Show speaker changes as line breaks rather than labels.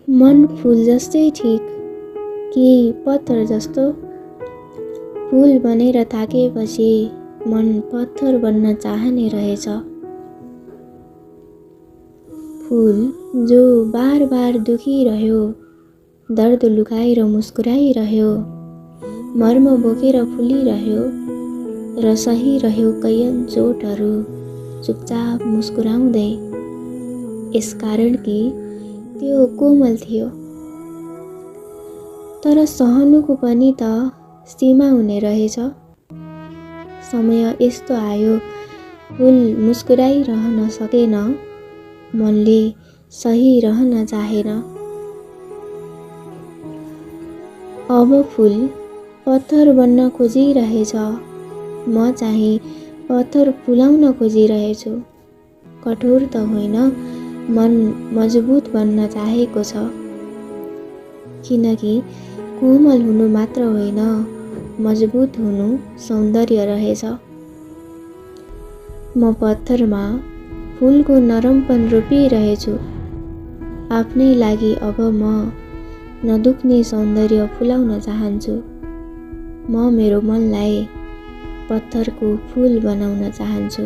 मन फूल जस्तै ठिक कि पत्थर जस्तो? फूल बनेर थाकेपछि मन पत्थर बन्न चाहने रहेछ। फूल जो बार बार दुखिरह्यो, दर्द लुकाएर मुस्कुराइरह्यो, मर्म बोकेर फुलिरह्यो र सहिरह्यो कैयन चोटहरू चुपचाप मुस्कुराउँदै, यसकारण कि त्यो कोमल थियो। तर सहनुको पनि त सीमा हुने रहेछ। समय यस्तो आयो, फूल मुस्कुराइरहन सकेन, मनले सहिरहन चाहेन। अब फूल पत्थर बन्न खोजिरहेछ, म चाहिँ पत्थर फुलाउन खोजिरहेछु। कठोर त होइन, मन मजबुत बन्न चाहेको छ। किनकि कोमल हुनु मात्र होइन, मजबुत हुनु सौन्दर्य रहेछ। म पत्थरमा फूलको नरमपन रोपिरहेछु। आफ्नै लागि अब म नदुख्ने सौन्दर्य फुलाउन चाहन्छु। म मेरो मनलाई पत्थरको फूल बनाउन चाहन्छु।